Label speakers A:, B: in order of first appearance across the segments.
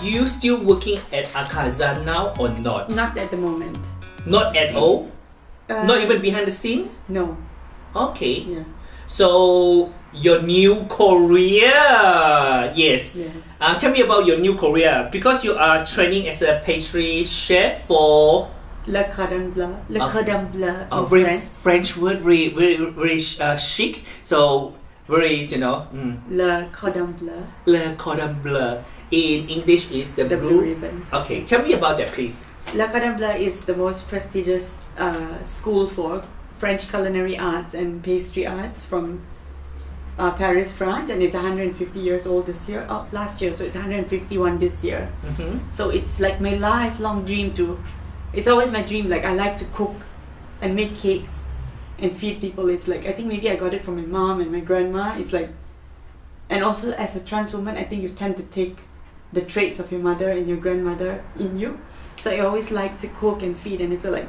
A: you still working at Akaza now or not?
B: Not at the moment.
A: Not at all? Not even behind the scene?
B: No.
A: Okay.
B: Yeah.
A: So your new career, yes.
B: Yes.
A: Tell me about your new career because you are training as a pastry chef for
B: Le Cordon Bleu. Le Cordon Bleu.
A: very French word, very chic. So very,
B: Le Cordon Bleu.
A: Le Cordon Bleu. In English is the
B: blue ribbon.
A: Okay, tell me about that, please.
B: Le Cordon Bleu is the most prestigious school for French culinary arts and pastry arts from Paris, France, and it's 150 years old this year. Last year, so it's 151 this year.
A: Mm-hmm.
B: So it's like my lifelong dream to. It's always my dream. Like I like to cook and make cakes and feed people. It's like I think maybe I got it from my mom and my grandma. It's like, and also as a trans woman, I think you tend to take the traits of your mother and your grandmother in you. So I always like to cook and feed, and I feel like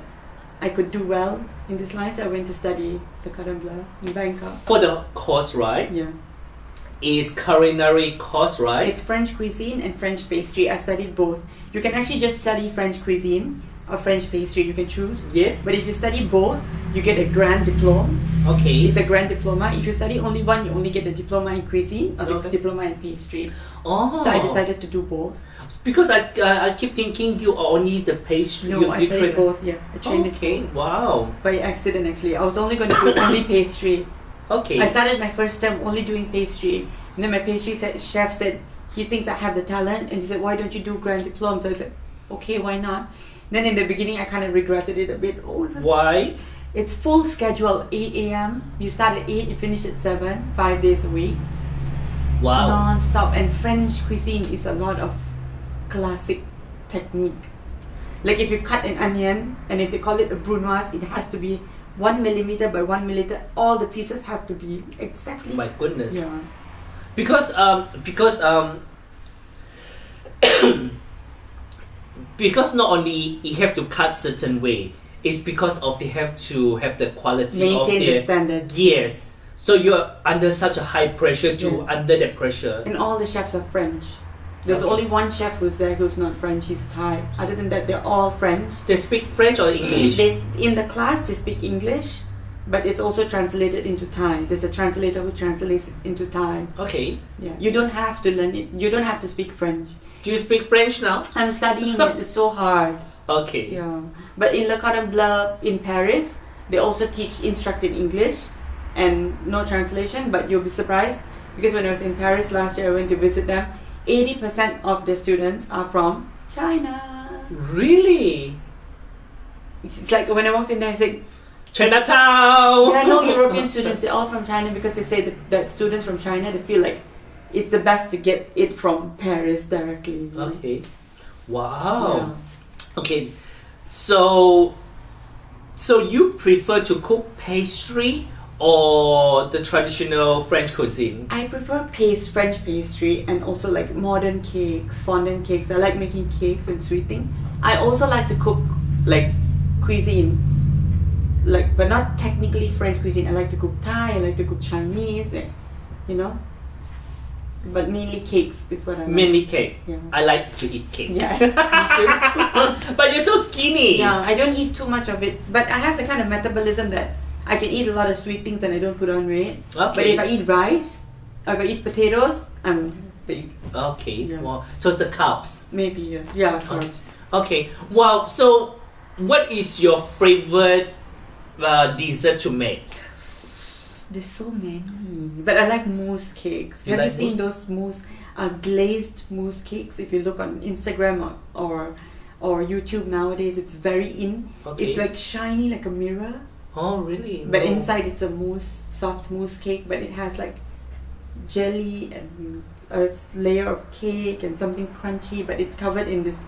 B: I could do well in this line. So I went to study the Cordon Bleu in Bangkok.
A: For the course, right?
B: Yeah.
A: Is culinary course, right?
B: It's French cuisine and French pastry. I studied both. You can actually just study French cuisine or French pastry, you can choose.
A: Yes.
B: But if you study both, you get a grand diploma.
A: Okay.
B: It's a grand diploma. If you study only one, you only get the diploma in cuisine or the
A: Okay.
B: diploma in pastry.
A: Oh.
B: So I decided to do both.
A: Because I keep thinking you are only the pastry.
B: No,
A: you
B: I studied
A: train-
B: both. Yeah, I trained
A: Okay.
B: it
A: Wow.
B: by accident actually. I was only going to do only pastry.
A: Okay.
B: I started my first term only doing pastry. And then my pastry chef said he thinks I have the talent, and he said, why don't you do grand diploma? So I said, okay, why not? Then in the beginning I kind of regretted it a bit.
A: Why?
B: It's full schedule, 8 a.m. You start at 8, you finish at 7, 5 days a week.
A: Wow.
B: Non-stop. And French cuisine is a lot of classic technique. Like if you cut an onion, and if they call it a brunoise, it has to be 1 millimeter by 1 millimeter. All the pieces have to be exactly.
A: My goodness.
B: Yeah.
A: Because because not only you have to cut certain way, it's because of they have to have the quality of
B: Maintain the
A: their
B: standards.
A: Yes. So you're under such a high pressure to
B: Yes.
A: under that pressure.
B: And all the chefs are French. There's
A: Okay.
B: only one chef who's there who's not French. He's Thai. Other than that, they're all French.
A: They speak French or English?
B: In the class, they speak English, but it's also translated into Thai. There's a translator who translates it into Thai.
A: Okay.
B: Yeah, you don't have to learn it. You don't have to speak French.
A: Do you speak French now?
B: I'm studying it. It's so hard.
A: Okay.
B: Yeah, but in Le Cordon Bleu in Paris, they also teach instructed English and no translation. But you'll be surprised because when I was in Paris last year, I went to visit them. 80% of the students are from China.
A: Really?
B: It's like when I walked in there, I said,
A: Chinatown!
B: there are no European students, they're all from China, because they say that students from China, they feel like it's the best to get it from Paris directly.
A: Okay. Wow.
B: Yeah.
A: Okay. So you prefer to cook pastry or the traditional French cuisine?
B: I prefer French pastry and also like modern cakes, fondant cakes. I like making cakes and sweet things. I also like to cook like cuisine, like but not technically French cuisine. I like to cook Thai. I like to cook Chinese. You know. But mainly cakes is what I like.
A: Mainly cake.
B: Yeah.
A: I like to eat cake.
B: Yeah, me too.
A: But you're so skinny.
B: Yeah, I don't eat too much of it, but I have the kind of metabolism that I can eat a lot of sweet things and I don't put on weight.
A: Okay.
B: But if I eat rice, or if I eat potatoes, I'm big.
A: Okay.
B: Yeah.
A: Wow. So the carbs.
B: Maybe, yeah, carbs.
A: Okay. Wow. So what is your favorite dessert to make?
B: There's so many, but I like mousse cakes.
A: You
B: Have you
A: like
B: seen
A: mousse?
B: those mousse, glazed mousse cakes? If you look on Instagram or YouTube nowadays, it's very in.
A: Okay.
B: It's like shiny, like a mirror.
A: Oh, really?
B: But
A: No.
B: inside it's a mousse, soft mousse cake, but it has like jelly and a layer of cake and something crunchy, but it's covered in this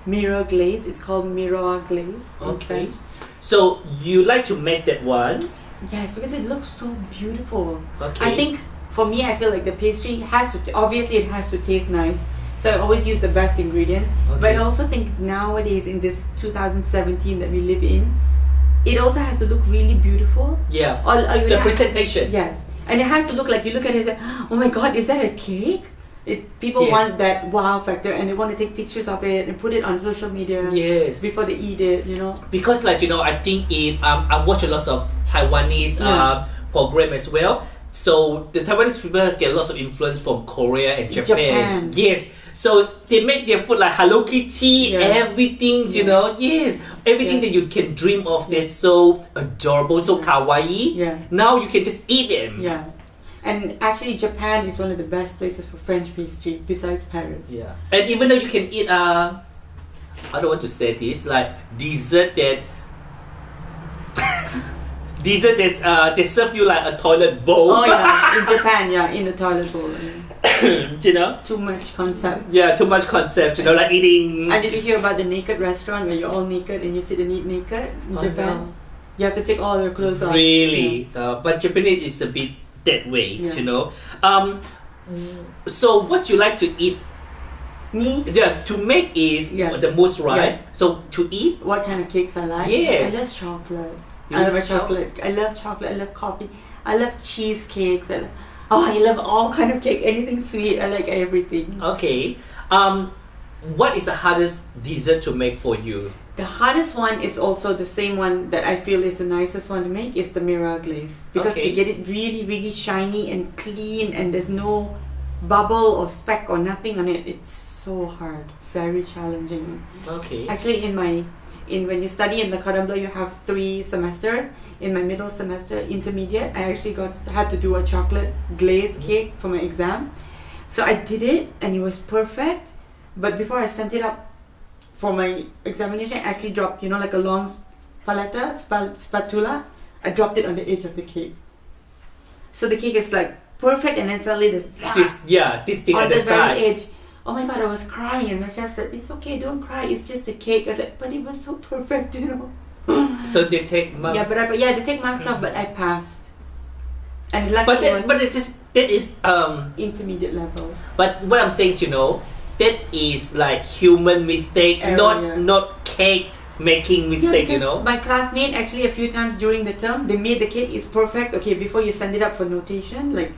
B: mirror glaze. It's called miroir glaze in
A: Okay.
B: French.
A: So you like to make that one?
B: Yes, because it looks so beautiful.
A: Okay.
B: I think for me, I feel like the pastry has to, obviously it has to taste nice. So I always use the best ingredients. But I
A: Okay.
B: also think nowadays in this 2017 that we live in, it also has to look really beautiful.
A: Yeah.
B: Or you
A: The
B: have-
A: presentation.
B: Yes. And it has to look like, you look at it and say, oh my god, is that a cake? People
A: Yes.
B: want that wow factor, and they want to take pictures of it and put it on social media
A: Yes.
B: before they eat it. You know.
A: Because I think I watch a lot of Taiwanese program as well. So the Taiwanese people get lots of influence from Korea and Japan. Yes. So they make their food like Hello Kitty, everything, yes. Everything that you can dream of. They're so adorable, so kawaii.
B: Yeah.
A: Now you can just eat them.
B: Yeah. And actually Japan is one of the best places for French pastry besides Paris.
A: Yeah. And even though you can eat I don't want to say this, like dessert that they serve you like a toilet bowl.
B: Oh yeah, in Japan, in the toilet bowl. Too much concept.
A: Yeah, too much concept, like eating.
B: And did you hear about the naked restaurant where you're all naked and you sit and eat naked in Japan?
A: No.
B: You have to take all your clothes off.
A: Really? But Japanese is a bit that way, So what you like to eat?
B: Me?
A: Yeah, to make is the most, right?
B: Yeah.
A: So to eat?
B: What kind of cakes I like?
A: Yes.
B: I love chocolate.
A: You
B: I love
A: love
B: chocolate. I love chocolate. I love coffee. I love cheesecakes. I love all kind of cake. Anything sweet. I like everything.
A: Okay. What is the hardest dessert to make for you?
B: The hardest one is also the same one that I feel is the nicest one to make is the mirror glaze. Because to get it really, really shiny and clean and there's no bubble or speck or nothing on it, it's so hard. Very challenging.
A: Okay.
B: Actually, when you study in the Cordon Bleu, you have 3 semesters. In my middle semester, intermediate, I actually had to do a chocolate glaze cake for my exam. So I did it and it was perfect. But before I sent it up for my examination, I actually dropped, like a long spatula. I dropped it on the edge of the cake. So the cake is like perfect, and then suddenly this
A: thing
B: on
A: at the
B: very
A: side.
B: edge. Oh my god, I was crying, and my chef said, "It's okay, don't cry. It's just a cake." I was like, "But it was so perfect,
A: So they take marks.
B: Yeah, they take marks off, but I passed. And luckily,
A: that is
B: intermediate level.
A: But what I'm saying, that is like human mistake, not cake making mistake,
B: My classmate actually a few times during the term, they made the cake, it's perfect. Okay, before you send it up for notation, like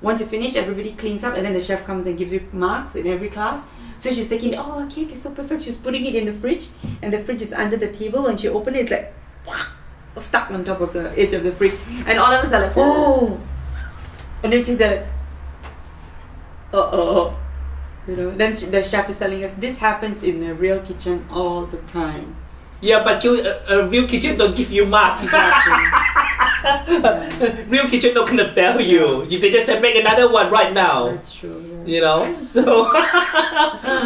B: once you finish, everybody cleans up and then the chef comes and gives you marks in every class. So she's taking, our cake is so perfect. She's putting it in the fridge and the fridge is under the table. When she opened it, it's like stuck on top of the edge of the fridge. And all of us are like, oh! And then she's like, then the chef is telling us, this happens in a real kitchen all the time.
A: Yeah, but a real kitchen don't give you marks.
B: Exactly.
A: Real kitchen not gonna fail you. They just say make another one right now.
B: That's true.
A: So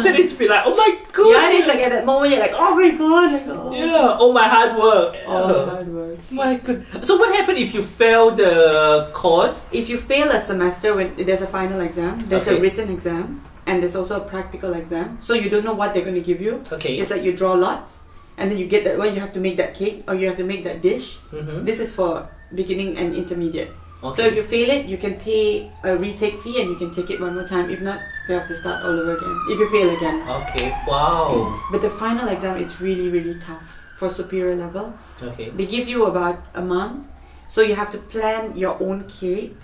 A: then it's be like, oh my god.
B: Yeah, it's like at that moment you're like, oh my god. Like,
A: Yeah, all my hard work.
B: All the hard work.
A: My god. So what happened if you fail the course?
B: If you fail a semester, when there's a final exam, there's a written exam, and there's also a practical exam. So you don't know what they're going to give you.
A: Okay.
B: It's like you draw lots, and then you get that one. You have to make that cake, or you have to make that dish.
A: Mm-hmm.
B: This is for beginning and intermediate.
A: Okay.
B: So if you fail it, you can pay a retake fee, and you can take it one more time. If not, you have to start all over again. If you fail again.
A: Okay. Wow.
B: But the final exam is really, really tough for superior level.
A: Okay.
B: They give you about a month, so you have to plan your own cake.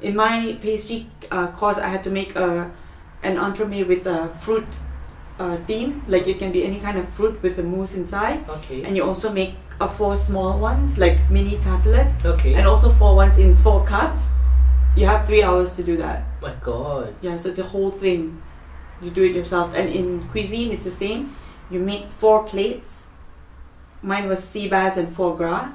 B: In my pastry course, I had to make an entremet with a fruit theme, like it can be any kind of fruit with the mousse inside.
A: Okay.
B: And you also make 4 small ones, like mini tartlet.
A: Okay.
B: And also 4 ones in 4 cups. You have 3 hours to do that.
A: My god.
B: Yeah, so the whole thing, you do it yourself. And in cuisine, it's the same. You make 4 plates. Mine was sea bass and foie gras.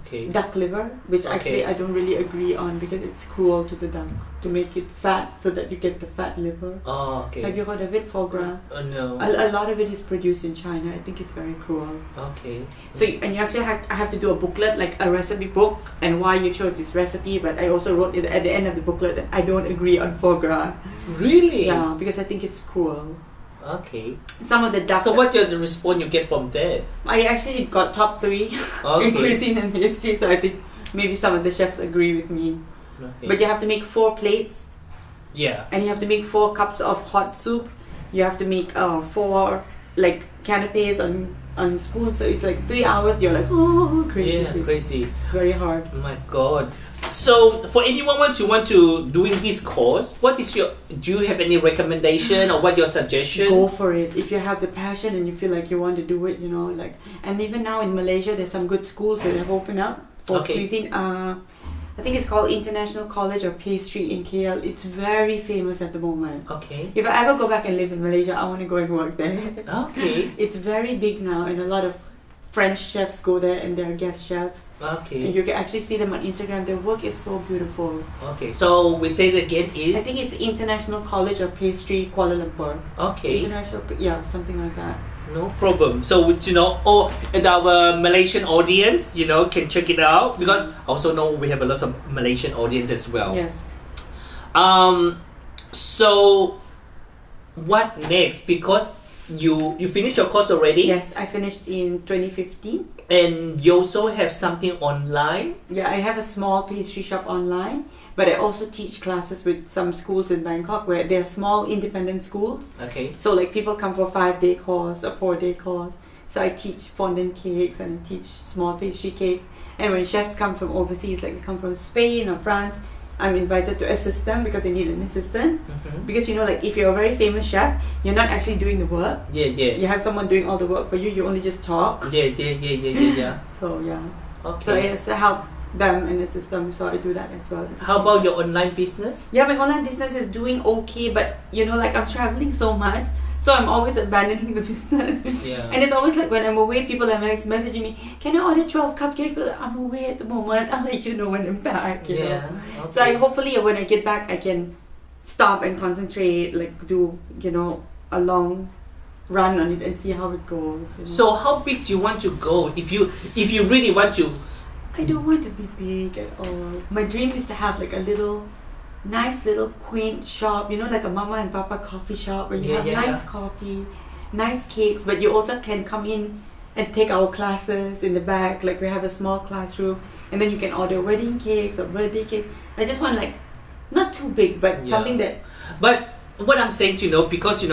A: Okay.
B: Duck liver, which actually I don't really agree on because it's cruel to the duck to make it fat so that you get the fat liver.
A: Oh, okay.
B: Have you heard of it, foie gras?
A: No.
B: A lot of it is produced in China. I think it's very cruel.
A: Okay.
B: So and you actually I have to do a booklet, like a recipe book, and why you chose this recipe. But I also wrote it at the end of the booklet that I don't agree on foie gras.
A: Really?
B: Yeah, because I think it's cruel.
A: Okay.
B: Some of the ducks.
A: So what's the response you get from that?
B: I actually got top 3 in cuisine and history, so I think maybe some of the chefs agree with me.
A: Okay.
B: But you have to make 4 plates.
A: Yeah.
B: And you have to make 4 cups of hot soup. You have to make 4 like canapes on spoons. So it's like 3 hours. You're like, oh, crazy.
A: Yeah, crazy.
B: It's very hard.
A: Oh my god. So for anyone want to doing this course, do you have any recommendation or what your suggestions?
B: Go for it. If you have the passion and you feel like you want to do it, you know, like, and even now in Malaysia, there's some good schools that have opened up for cuisine. I think it's called International College of Pastry in KL. It's very famous at the moment.
A: Okay.
B: If I ever go back and live in Malaysia, I want to go and work there.
A: Okay.
B: It's very big now, and a lot of French chefs go there and they're guest chefs.
A: Okay.
B: And you can actually see them on Instagram. Their work is so beautiful.
A: Okay. So we say it again is?
B: I think it's International College of Pastry, Kuala Lumpur.
A: Okay.
B: Something like that.
A: No problem. So and our Malaysian audience, can check it out, because I also know we have a lot of Malaysian audience as well.
B: Yes.
A: So what next? Because you finished your course already?
B: Yes, I finished in 2015.
A: And you also have something online?
B: Yeah, I have a small pastry shop online, but I also teach classes with some schools in Bangkok where they're small independent schools.
A: Okay.
B: So like people come for a 5-day course, a 4-day course. So I teach fondant cakes and I teach small pastry cakes. And when chefs come from overseas, like they come from Spain or France, I'm invited to assist them because they need an assistant.
A: Mm-hmm.
B: Because like if you're a very famous chef, you're not actually doing the work.
A: Yeah.
B: You have someone doing all the work for you. You only just talk.
A: Yeah.
B: So yeah.
A: Okay.
B: So I have to help them and assist them. So I do that as well.
A: How about your online business?
B: Yeah, my online business is doing okay, but like I'm traveling so much, so I'm always abandoning the business.
A: Yeah.
B: And it's always like when I'm away, people are messaging me, can I order 12 cupcakes? I'm away at the moment. I'll let you know when I'm back. You know?
A: Okay.
B: So hopefully when I get back, I can stop and concentrate, like do a long run on it and see how it goes.
A: So how big do you want to go? If you really want to?
B: I don't want to be big at all. My dream is to have like a nice little quaint shop, like a mama and papa coffee shop where you have nice coffee, nice cakes, but you also can come in and take our classes in the back. Like we have a small classroom, and then you can order wedding cakes or birthday cakes. I just want like not too big, but something that.
A: But what I'm saying, because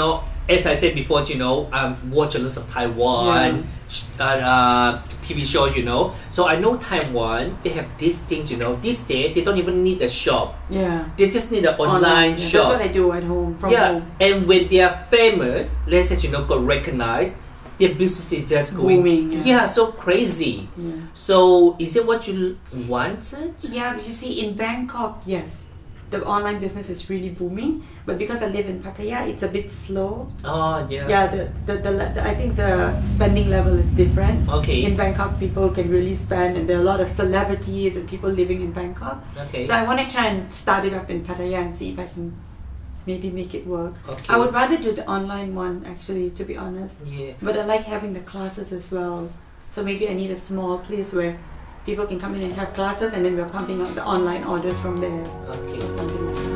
A: as I said before, I watch a lot of Taiwan TV show, so I know Taiwan, they have these things, these days they don't even need a shop.
B: Yeah.
A: They just need an online shop.
B: That's what I do at home, from home.
A: And when they are famous, let's say, got recognized, their business is just going
B: booming.
A: Yeah, so crazy.
B: Yeah.
A: So is it what you wanted?
B: Yeah, but you see, in Bangkok, yes, the online business is really booming, but because I live in Pattaya, it's a bit slow.
A: Oh yeah.
B: Yeah, the I think the spending level is different.
A: Okay.
B: In Bangkok, people can really spend, and there are a lot of celebrities and people living in Bangkok.
A: Okay.
B: So I want to try and start it up in Pattaya and see if I can maybe make it work.
A: Okay.
B: I would rather do the online one, actually, to be honest.
A: Yeah.
B: But I like having the classes as well. So maybe I need a small place where people can come in and have classes, and then we're pumping out the online orders from there.
A: Okay.
B: Or something like that.